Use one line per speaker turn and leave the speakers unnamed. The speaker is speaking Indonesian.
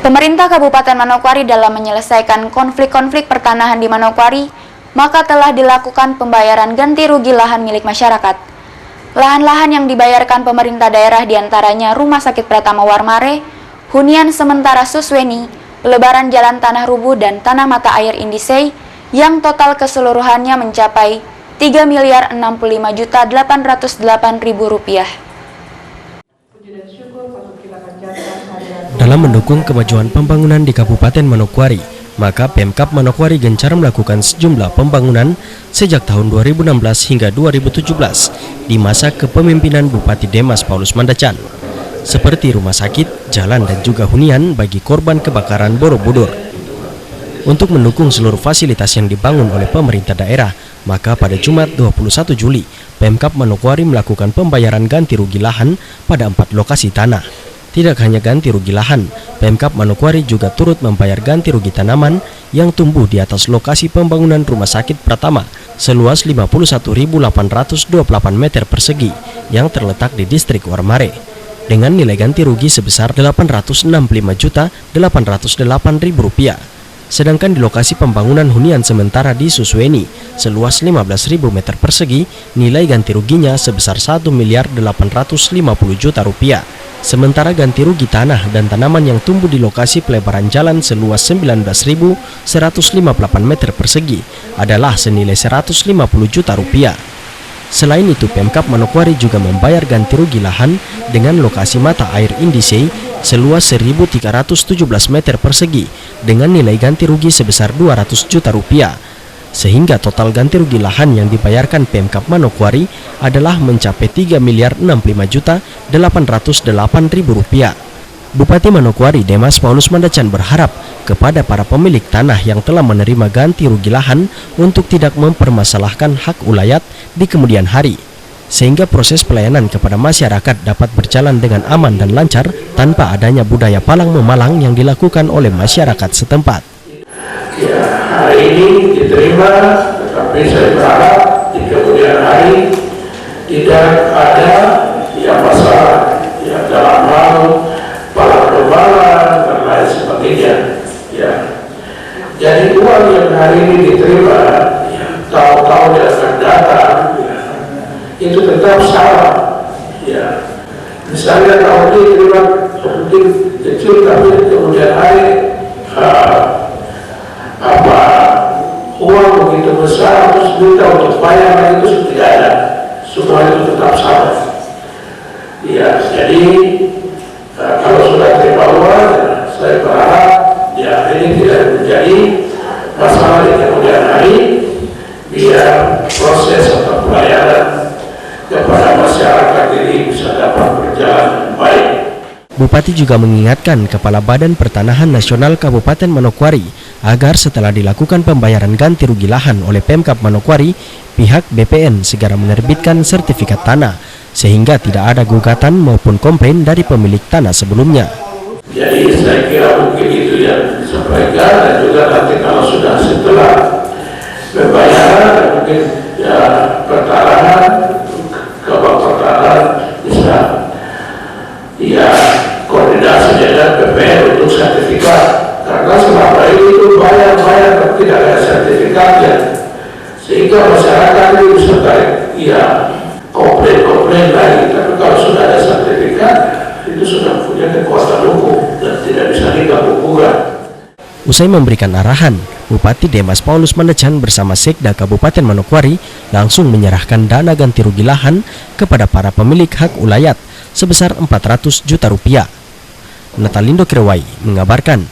Pemerintah Kabupaten Manokwari dalam menyelesaikan konflik-konflik pertanahan di Manokwari, maka telah dilakukan pembayaran ganti rugi lahan milik masyarakat. Lahan-lahan yang dibayarkan pemerintah daerah diantaranya Rumah Sakit Pratama Warmare, hunian sementara Susweni, pelebaran jalan tanah rubuh dan tanah mata air Indisei, yang total keseluruhannya mencapai Rp3.065.808.000.
Dalam mendukung kemajuan pembangunan di Kabupaten Manokwari, maka Pemkab Manokwari gencar melakukan sejumlah pembangunan sejak tahun 2016 hingga 2017 di masa kepemimpinan Bupati Demas Paulus Mandacan, seperti rumah sakit, jalan dan juga hunian bagi korban kebakaran Borobudur. Untuk mendukung seluruh fasilitas yang dibangun oleh pemerintah daerah, maka pada Jumat 21 Juli, Pemkab Manokwari melakukan pembayaran ganti rugi lahan pada 4 lokasi tanah. Tidak hanya ganti rugi lahan, Pemkab Manokwari juga turut membayar ganti rugi tanaman yang tumbuh di atas lokasi pembangunan Rumah Sakit Pratama seluas 51.828 meter persegi yang terletak di distrik Warmare, dengan nilai ganti rugi sebesar Rp865.808.000. Sedangkan di lokasi pembangunan hunian sementara di Susweni seluas 15.000 meter persegi, nilai ganti ruginya sebesar Rp1.850.000.000. Sementara ganti rugi tanah dan tanaman yang tumbuh di lokasi pelebaran jalan seluas 19.158 meter persegi adalah senilai Rp150 juta. Selain itu, Pemkab Manokwari juga membayar ganti rugi lahan dengan lokasi mata air Indisei seluas 1.317 meter persegi dengan nilai ganti rugi sebesar Rp200 juta. Sehingga total ganti rugi lahan yang dibayarkan Pemkab Manokwari adalah mencapai Rp3.065.808.000. Bupati Manokwari Demas Paulus Mandacan berharap kepada para pemilik tanah yang telah menerima ganti rugi lahan untuk tidak mempermasalahkan hak ulayat di kemudian hari, sehingga proses pelayanan kepada masyarakat dapat berjalan dengan aman dan lancar tanpa adanya budaya palang memalang yang dilakukan oleh masyarakat setempat.
Ya, hari ini diterima, tetapi saya berharap di kemudian hari tidak ada masalah dalam hal palang memalang dan lain sebagainya. Ya, jadi uang yang hari ini diterima, tahu-tahu dia akan datang, itu tetap salah. Ya, misalnya tahun ini diterima mungkin kecil, tapi kemudian hari uang begitu besar terus minta untuk bayar itu tidak ada, semua itu tetap salah. Ya, jadi kalau sudah terima uang, saya berharap ini tidak menjadi masalah di kemudian hari, biar proses atau pelayanan kepada masyarakat ini bisa dapat berjalan baik.
Bupati juga mengingatkan Kepala Badan Pertanahan Nasional Kabupaten Manokwari agar setelah dilakukan pembayaran ganti rugi lahan oleh Pemkab Manokwari, pihak BPN segera menerbitkan sertifikat tanah sehingga tidak ada gugatan maupun komplain dari pemilik tanah sebelumnya.
Jadi saya kira mungkin itu yang disampaikan, dan juga nanti kalau sudah setelah pembayaran mungkin pertanahan, Kepala Pertanahan bisa koordinasi dengan BPN untuk sertifikat, karena selama ini itu bayar tapi tidak ada sertifikatnya, sehingga masyarakat ini bisa komplain lagi. Tapi kalau sudah ada sertifikat, itu sudah punya kekuatan hukum dan tidak bisa diganggu-gugat.
Usai memberikan arahan, Bupati Demas Paulus Mandacan bersama Sekda Kabupaten Manokwari langsung menyerahkan dana ganti rugi lahan kepada para pemilik hak ulayat sebesar Rp400 juta. Natalindo Kirewai mengabarkan.